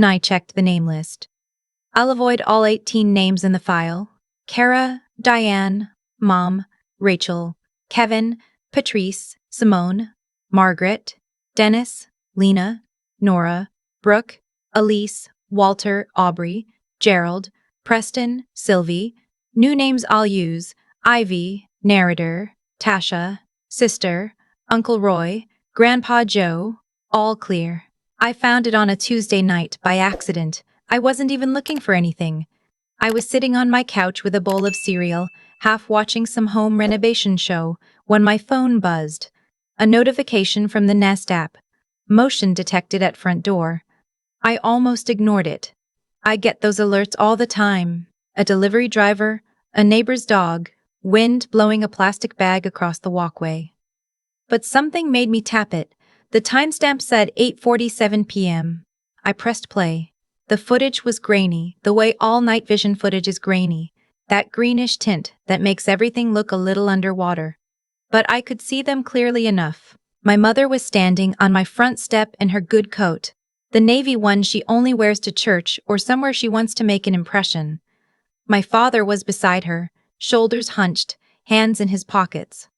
I checked the name list. I'll avoid all 18 names in the file. Kara, Diane, Mom, Rachel, Kevin, Patrice, Simone, Margaret, Dennis, Lena, Nora, Brooke, Elise, Walter, Aubrey, Gerald, Preston, Sylvie. New names I'll use: Ivy, narrator, Tasha, sister, Uncle Roy, Grandpa Joe. All clear. I found it on a Tuesday night by accident. I wasn't even looking for anything. I was sitting on my couch with a bowl of cereal, half watching some home renovation show, when my phone buzzed. A notification from the Nest app. Motion detected at front door. I almost ignored it. I get those alerts all the time. A delivery driver, a neighbor's dog, wind blowing a plastic bag across the walkway. But something made me tap it. The timestamp said 8:47 p.m. I pressed play. The footage was grainy, the way all night vision footage is grainy, that greenish tint that makes everything look a little underwater. But I could see them clearly enough. My mother was standing on my front step in her good coat, the navy one she only wears to church or somewhere she wants to make an impression. My father was beside her, shoulders hunched, hands in his pockets.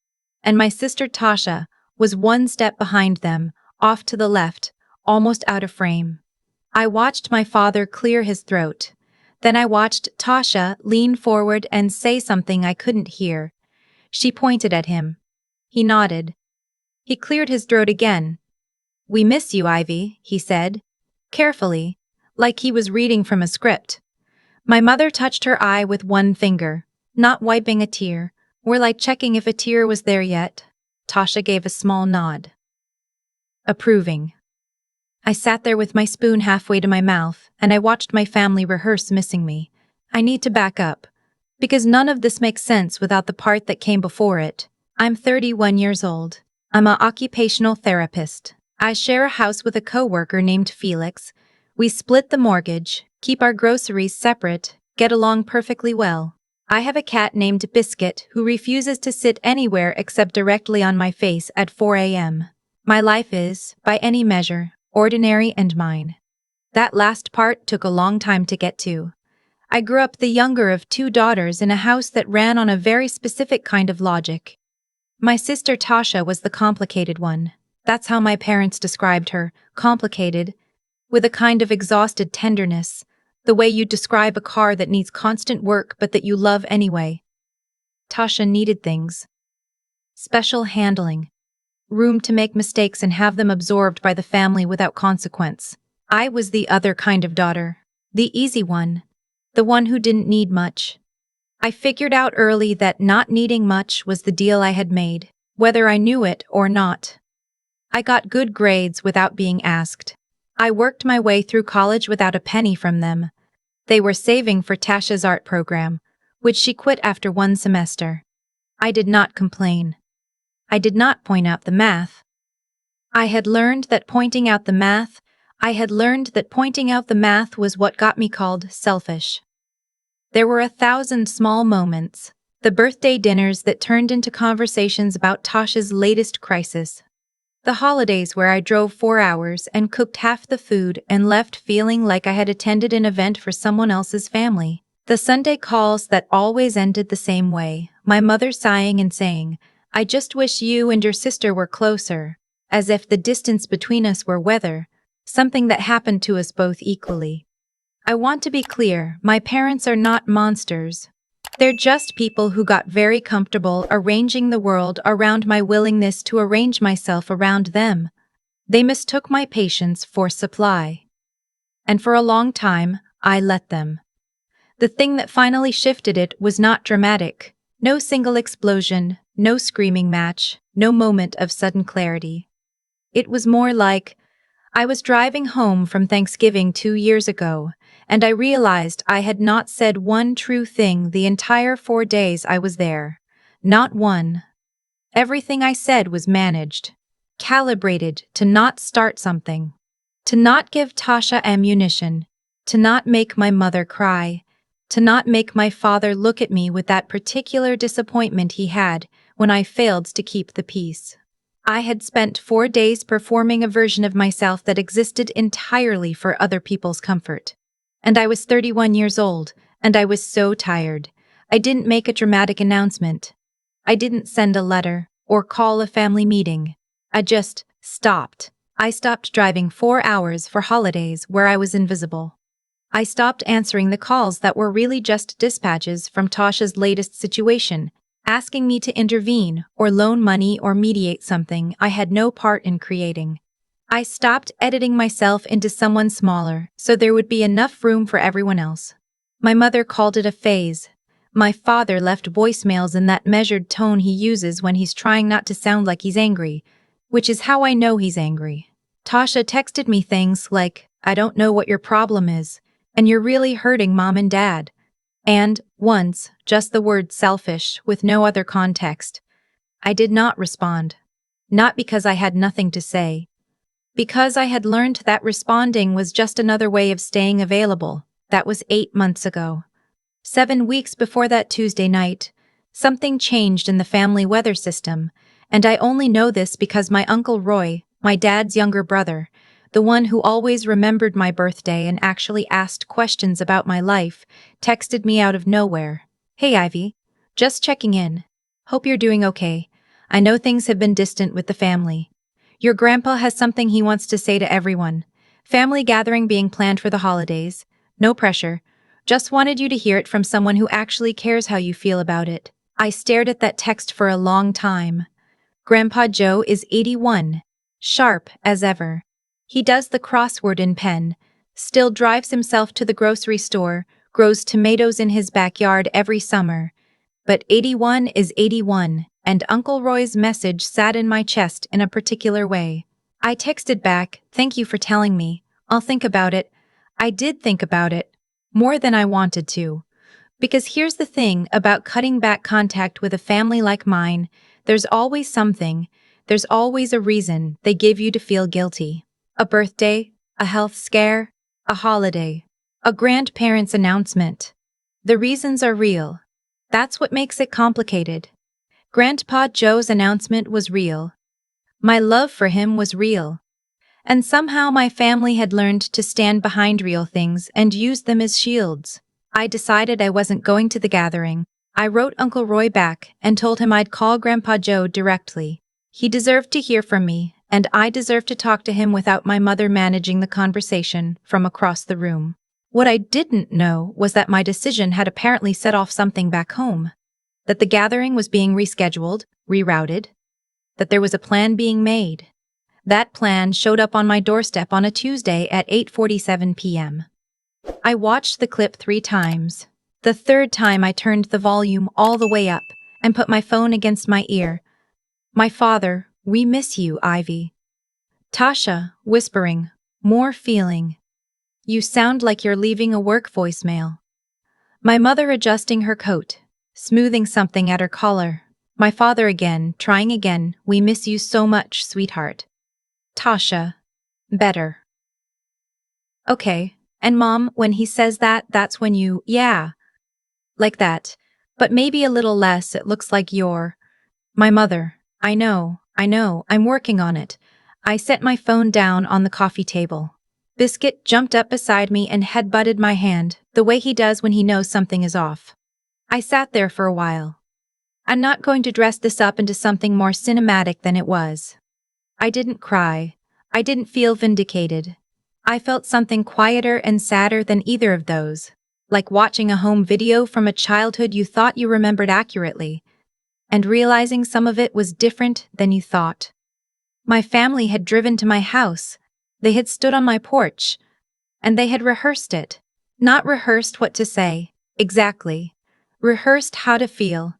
And my sister Tasha was one step behind them, off to the left, almost out of frame. I watched my father clear his throat. Then I watched Tasha lean forward and say something I couldn't hear. She pointed at him. He nodded. He cleared his throat again. "We miss you, Ivy," he said, carefully, like he was reading from a script. My mother touched her eye with one finger, not wiping a tear, or like checking if a tear was there yet. Tasha gave a small nod. Approving. I sat there with my spoon halfway to my mouth, and I watched my family rehearse missing me. I need to back up, because none of this makes sense without the part that came before it. I'm 31 years old. I'm an occupational therapist. I share a house with a coworker named Felix. We split the mortgage, keep our groceries separate, get along perfectly well. I have a cat named Biscuit who refuses to sit anywhere except directly on my face at 4 a.m. My life is, by any measure, ordinary and mine. That last part took a long time to get to. I grew up the younger of two daughters in a house that ran on a very specific kind of logic. My sister Tasha was the complicated one. That's how my parents described her, complicated, with a kind of exhausted tenderness, the way you describe a car that needs constant work but that you love anyway. Tasha needed things. Special handling. Room to make mistakes and have them absorbed by the family without consequence. I was the other kind of daughter, the easy one, the one who didn't need much. I figured out early that not needing much was the deal I had made, whether I knew it or not. I got good grades without being asked. I worked my way through college without a penny from them. They were saving for Tasha's art program, which she quit after one semester. I did not complain. I did not point out the math. I had learned that pointing out the math was what got me called selfish. There were 1,000 small moments, the birthday dinners that turned into conversations about Tasha's latest crisis. The holidays where I drove 4 hours and cooked half the food and left feeling like I had attended an event for someone else's family. The Sunday calls that always ended the same way, my mother sighing and saying, "I just wish you and your sister were closer," as if the distance between us were weather, something that happened to us both equally. I want to be clear, my parents are not monsters. They're just people who got very comfortable arranging the world around my willingness to arrange myself around them. They mistook my patience for supply. And for a long time, I let them. The thing that finally shifted it was not dramatic. No single explosion, no screaming match, no moment of sudden clarity. It was more like, I was driving home from Thanksgiving 2 years ago, and I realized I had not said one true thing the entire 4 days I was there. Not one. Everything I said was managed, calibrated to not start something, to not give Tasha ammunition, to not make my mother cry, to not make my father look at me with that particular disappointment he had when I failed to keep the peace. I had spent 4 days performing a version of myself that existed entirely for other people's comfort. And I was 31 years old, and I was so tired. I didn't make a dramatic announcement. I didn't send a letter or call a family meeting. I just stopped. I stopped driving 4 hours for holidays where I was invisible. I stopped answering the calls that were really just dispatches from Tasha's latest situation, asking me to intervene or loan money or mediate something I had no part in creating. I stopped editing myself into someone smaller so there would be enough room for everyone else. My mother called it a phase. My father left voicemails in that measured tone he uses when he's trying not to sound like he's angry, which is how I know he's angry. Tasha texted me things like, "I don't know what your problem is, and you're really hurting mom and dad." And, once, just the word selfish with no other context. I did not respond. Not because I had nothing to say. Because I had learned that responding was just another way of staying available. That was 8 months ago. 7 weeks before that Tuesday night, something changed in the family weather system, and I only know this because my Uncle Roy, my dad's younger brother, the one who always remembered my birthday and actually asked questions about my life, texted me out of nowhere. "Hey Ivy, just checking in. Hope you're doing okay. I know things have been distant with the family. Your grandpa has something he wants to say to everyone. Family gathering being planned for the holidays. No pressure. Just wanted you to hear it from someone who actually cares how you feel about it." I stared at that text for a long time. Grandpa Joe is 81, sharp as ever. He does the crossword in pen, still drives himself to the grocery store, grows tomatoes in his backyard every summer. But 81 is 81, and Uncle Roy's message sat in my chest in a particular way. I texted back, "Thank you for telling me. I'll think about it." I did think about it. More than I wanted to. Because here's the thing about cutting back contact with a family like mine, there's always something, there's always a reason they give you to feel guilty. A birthday, a health scare, a holiday, a grandparent's announcement. The reasons are real. That's what makes it complicated. Grandpa Joe's announcement was real. My love for him was real. And somehow my family had learned to stand behind real things and use them as shields. I decided I wasn't going to the gathering. I wrote Uncle Roy back and told him I'd call Grandpa Joe directly. He deserved to hear from me, and I deserved to talk to him without my mother managing the conversation from across the room. What I didn't know was that my decision had apparently set off something back home. That the gathering was being rescheduled, rerouted. That there was a plan being made. That plan showed up on my doorstep on a Tuesday at 8:47 p.m. I watched the clip 3 times. The third time I turned the volume all the way up and put my phone against my ear. "My father, we miss you, Ivy." Tasha, whispering, more feeling. "You sound like you're leaving a work voicemail." My mother adjusting her coat, smoothing something at her collar. My father again, trying again, "We miss you so much, sweetheart." Tasha, better. "Okay, and Mom, when he says that, that's when you, yeah. Like that. But maybe a little less, it looks like you're." My mother, I know, I'm working on it." I set my phone down on the coffee table. Biscuit jumped up beside me and headbutted my hand, the way he does when he knows something is off. I sat there for a while. I'm not going to dress this up into something more cinematic than it was. I didn't cry. I didn't feel vindicated. I felt something quieter and sadder than either of those, like watching a home video from a childhood you thought you remembered accurately, and realizing some of it was different than you thought. My family had driven to my house. They had stood on my porch, and they had rehearsed it. Not rehearsed what to say, exactly. Rehearsed how to feel,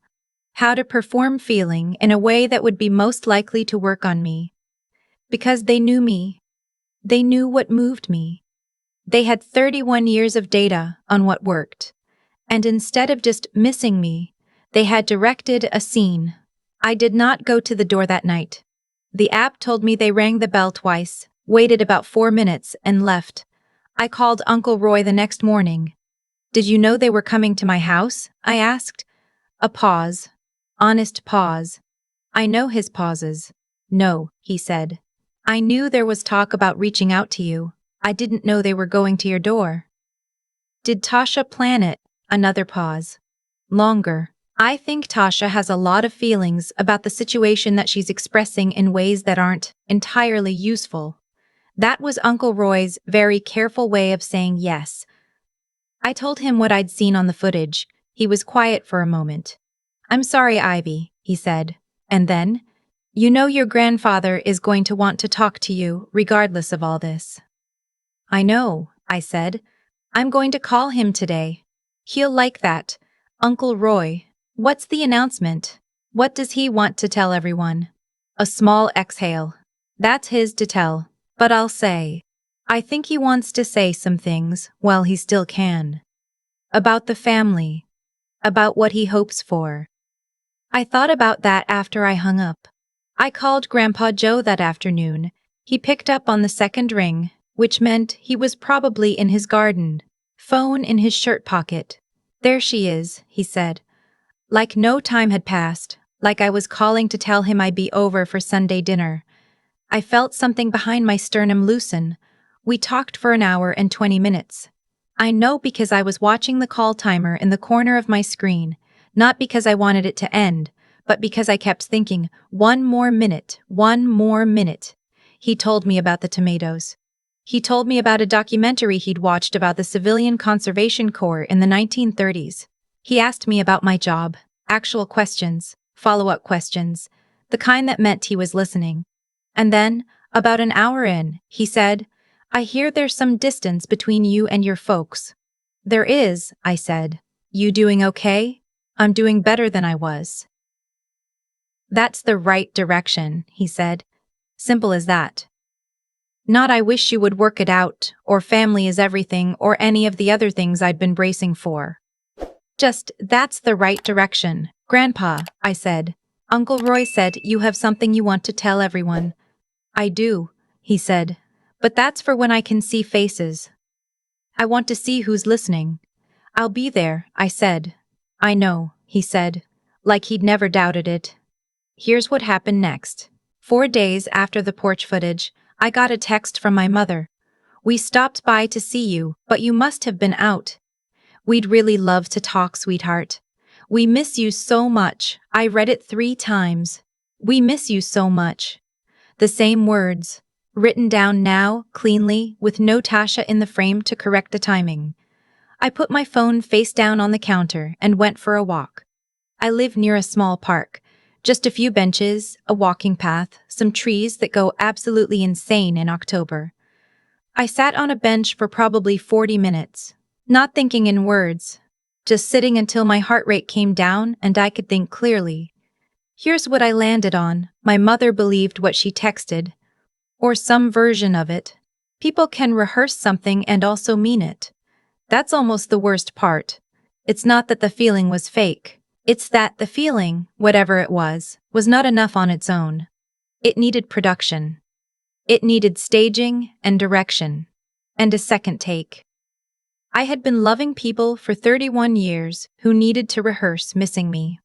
how to perform feeling in a way that would be most likely to work on me. Because they knew me. They knew what moved me. They had 31 years of data on what worked. And instead of just missing me, they had directed a scene. I did not go to the door that night. The app told me they rang the bell twice, waited about 4 minutes, and left. I called Uncle Roy the next morning. "Did you know they were coming to my house?" I asked. A pause. Honest pause. I know his pauses. No, he said. I knew there was talk about reaching out to you. I didn't know they were going to your door. Did Tasha plan it? Another pause. Longer. I think Tasha has a lot of feelings about the situation that she's expressing in ways that aren't entirely useful. That was Uncle Roy's very careful way of saying yes. I told him what I'd seen on the footage. He was quiet for a moment. I'm sorry, Ivy, he said. And then, you know your grandfather is going to want to talk to you, regardless of all this. I know, I said. I'm going to call him today. He'll like that. Uncle Roy, what's the announcement? What does he want to tell everyone? A small exhale. That's his to tell. But I'll say. I think he wants to say some things while he still can. About the family. About what he hopes for. I thought about that after I hung up. I called Grandpa Joe that afternoon. He picked up on the second ring, which meant he was probably in his garden. Phone in his shirt pocket. There she is, he said. Like no time had passed, like I was calling to tell him I'd be over for Sunday dinner. I felt something behind my sternum loosen. We talked for an hour and 20 minutes. I know because I was watching the call timer in the corner of my screen, not because I wanted it to end, but because I kept thinking, 1 more minute, 1 more minute. He told me about the tomatoes. He told me about a documentary he'd watched about the Civilian Conservation Corps in the 1930s. He asked me about my job, actual questions, follow-up questions, the kind that meant he was listening. And then, about an hour in, he said, I hear there's some distance between you and your folks. There is, I said. You doing okay? I'm doing better than I was. That's the right direction, he said. Simple as that. Not I wish you would work it out, or family is everything, or any of the other things I'd been bracing for. Just, that's the right direction. Grandpa, I said. Uncle Roy said you have something you want to tell everyone. I do, he said. But that's for when I can see faces. I want to see who's listening. I'll be there, I said. I know, he said, like he'd never doubted it. Here's what happened next. 4 days after the porch footage, I got a text from my mother. We stopped by to see you, but you must have been out. We'd really love to talk, sweetheart. We miss you so much. I read it 3 times. We miss you so much. The same words, written down now, cleanly, with no Tasha in the frame to correct the timing. I put my phone face down on the counter and went for a walk. I live near a small park. Just a few benches, a walking path, some trees that go absolutely insane in October. I sat on a bench for probably 40 minutes, not thinking in words, just sitting until my heart rate came down and I could think clearly. Here's what I landed on. My mother believed what she texted, or some version of it. People can rehearse something and also mean it. That's almost the worst part. It's not that the feeling was fake. It's that the feeling, whatever it was not enough on its own. It needed production. It needed staging and direction. And a second take. I had been loving people for 31 years who needed to rehearse missing me.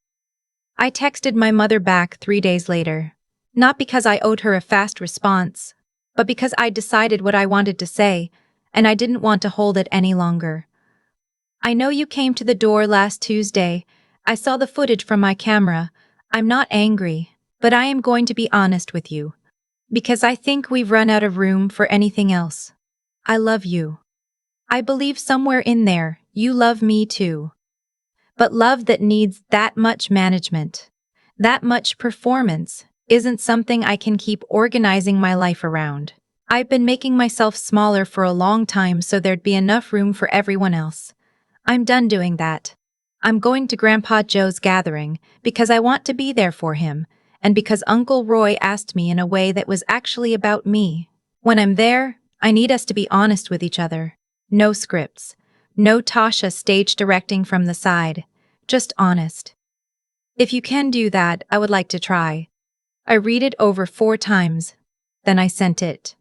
I texted my mother back 3 days later. Not because I owed her a fast response, but because I decided what I wanted to say, and I didn't want to hold it any longer. I know you came to the door last Tuesday. I saw the footage from my camera. I'm not angry, but I am going to be honest with you. Because I think we've run out of room for anything else. I love you. I believe somewhere in there, you love me too. But love that needs that much management, that much performance, isn't something I can keep organizing my life around. I've been making myself smaller for a long time so there'd be enough room for everyone else. I'm done doing that. I'm going to Grandpa Joe's gathering because I want to be there for him, and because Uncle Roy asked me in a way that was actually about me. When I'm there, I need us to be honest with each other. No scripts. No Tasha stage directing from the side. Just honest. If you can do that, I would like to try. I read it over 4 times. Then I sent it.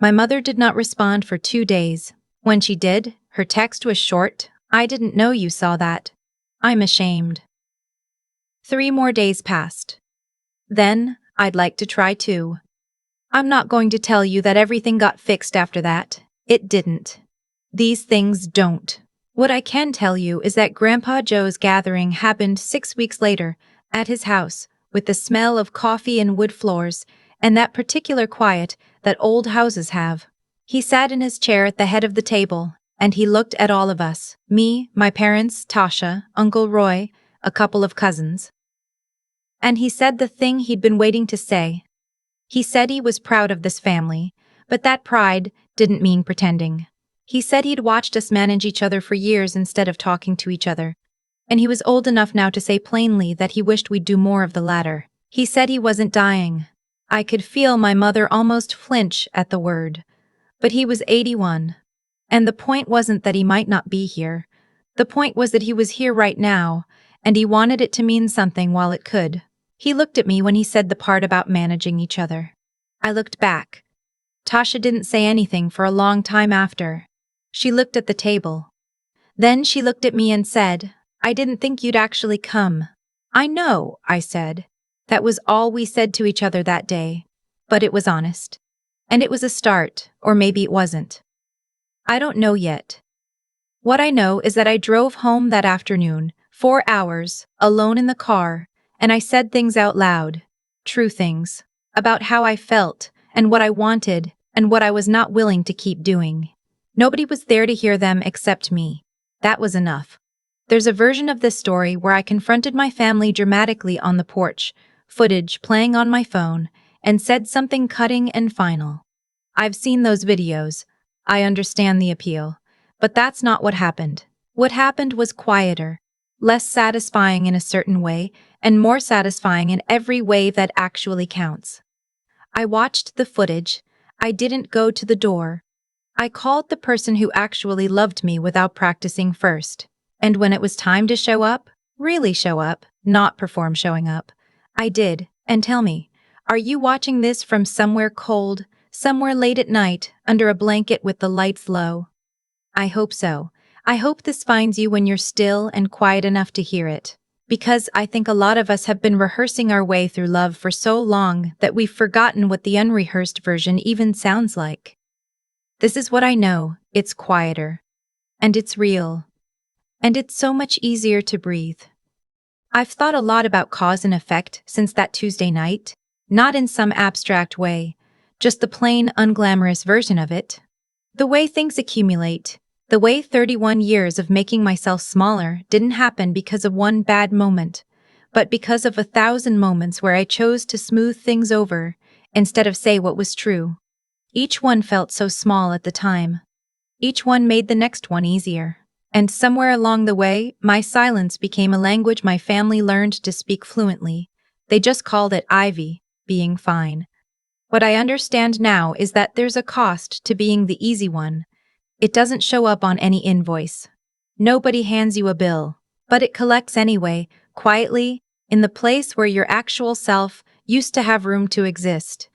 My mother did not respond for 2 days. When she did, her text was short. I didn't know you saw that. I'm ashamed. 3 more days passed. Then, I'd like to try too. I'm not going to tell you that everything got fixed after that. It didn't. These things don't. What I can tell you is that Grandpa Joe's gathering happened 6 weeks later, at his house, with the smell of coffee and wood floors, and that particular quiet that old houses have. He sat in his chair at the head of the table, and he looked at all of us, me, my parents, Tasha, Uncle Roy, a couple of cousins. And he said the thing he'd been waiting to say. He said he was proud of this family, but that pride didn't mean pretending. He said he'd watched us manage each other for years instead of talking to each other, and he was old enough now to say plainly that he wished we'd do more of the latter. He said he wasn't dying. I could feel my mother almost flinch at the word. But he was 81. And the point wasn't that he might not be here. The point was that he was here right now, and he wanted it to mean something while it could. He looked at me when he said the part about managing each other. I looked back. Tasha didn't say anything for a long time after. She looked at the table. Then she looked at me and said, "I didn't think you'd actually come." "I know," I said. That was all we said to each other that day. But it was honest. And it was a start, or maybe it wasn't. I don't know yet. What I know is that I drove home that afternoon, 4 hours, alone in the car, and I said things out loud, true things, about how I felt, and what I wanted, and what I was not willing to keep doing. Nobody was there to hear them except me. That was enough. There's a version of this story where I confronted my family dramatically on the porch, footage playing on my phone, and said something cutting and final. I've seen those videos. I understand the appeal. But that's not what happened. What happened was quieter, less satisfying in a certain way, and more satisfying in every way that actually counts. I watched the footage. I didn't go to the door. I called the person who actually loved me without practicing first. And when it was time to show up, really show up, not perform showing up, I did. And tell me, are you watching this from somewhere cold, somewhere late at night, under a blanket with the lights low? I hope so. I hope this finds you when you're still and quiet enough to hear it. Because I think a lot of us have been rehearsing our way through love for so long that we've forgotten what the unrehearsed version even sounds like. This is what I know. It's quieter. And it's real. And it's so much easier to breathe. I've thought a lot about cause and effect since that Tuesday night, not in some abstract way, just the plain, unglamorous version of it. The way things accumulate, the way 31 years of making myself smaller didn't happen because of one bad moment, but because of 1,000 moments where I chose to smooth things over instead of say what was true. Each one felt so small at the time. Each one made the next one easier. And somewhere along the way, my silence became a language my family learned to speak fluently. They just called it Ivy, being fine. What I understand now is that there's a cost to being the easy one. It doesn't show up on any invoice. Nobody hands you a bill, but it collects anyway, quietly, in the place where your actual self used to have room to exist.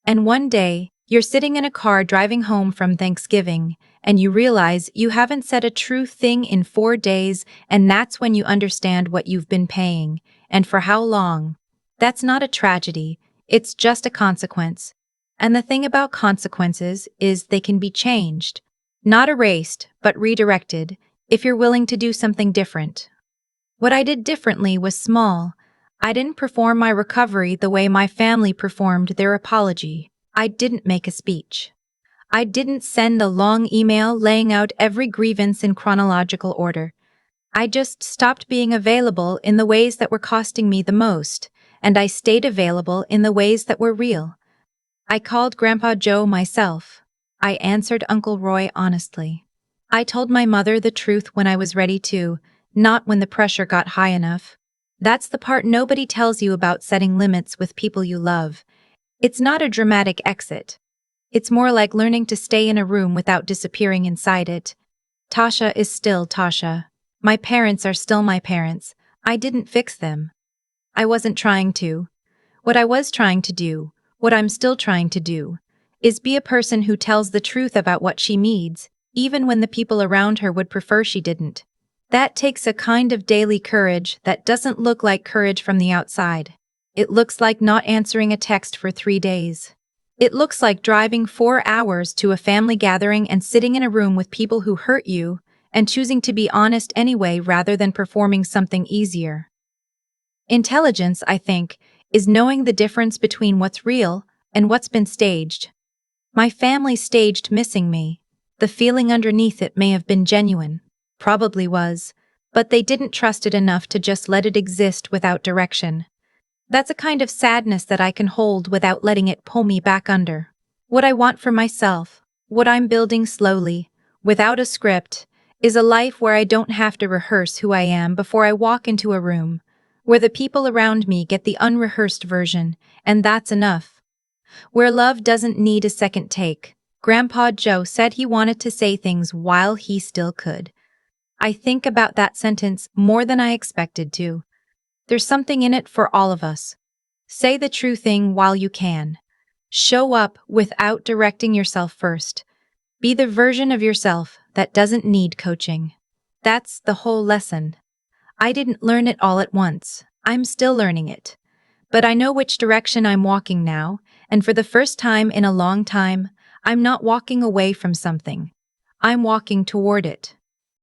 And one day, you're sitting in a car driving home from Thanksgiving, and you realize you haven't said a true thing in 4 days, and that's when you understand what you've been paying, and for how long. That's not a tragedy, it's just a consequence. And the thing about consequences is they can be changed. Not erased, but redirected, if you're willing to do something different. What I did differently was small. I didn't perform my recovery the way my family performed their apology. I didn't make a speech. I didn't send a long email laying out every grievance in chronological order. I just stopped being available in the ways that were costing me the most, and I stayed available in the ways that were real. I called Grandpa Joe myself. I answered Uncle Roy honestly. I told my mother the truth when I was ready to, not when the pressure got high enough. That's the part nobody tells you about setting limits with people you love. It's not a dramatic exit. It's more like learning to stay in a room without disappearing inside it. Tasha is still Tasha. My parents are still my parents. I didn't fix them. I wasn't trying to. What I was trying to do, what I'm still trying to do, is be a person who tells the truth about what she needs, even when the people around her would prefer she didn't. That takes a kind of daily courage that doesn't look like courage from the outside. It looks like not answering a text for 3 days. It looks like driving 4 hours to a family gathering and sitting in a room with people who hurt you and choosing to be honest anyway rather than performing something easier. Intelligence, I think, is knowing the difference between what's real and what's been staged. My family staged missing me. The feeling underneath it may have been genuine, probably was, but they didn't trust it enough to just let it exist without direction. That's a kind of sadness that I can hold without letting it pull me back under. What I want for myself, what I'm building slowly, without a script, is a life where I don't have to rehearse who I am before I walk into a room, where the people around me get the unrehearsed version, and that's enough. Where love doesn't need a second take. Grandpa Joe said he wanted to say things while he still could. I think about that sentence more than I expected to. There's something in it for all of us. Say the true thing while you can. Show up without directing yourself first. Be the version of yourself that doesn't need coaching. That's the whole lesson. I didn't learn it all at once. I'm still learning it. But I know which direction I'm walking now, and for the first time in a long time, I'm not walking away from something. I'm walking toward it.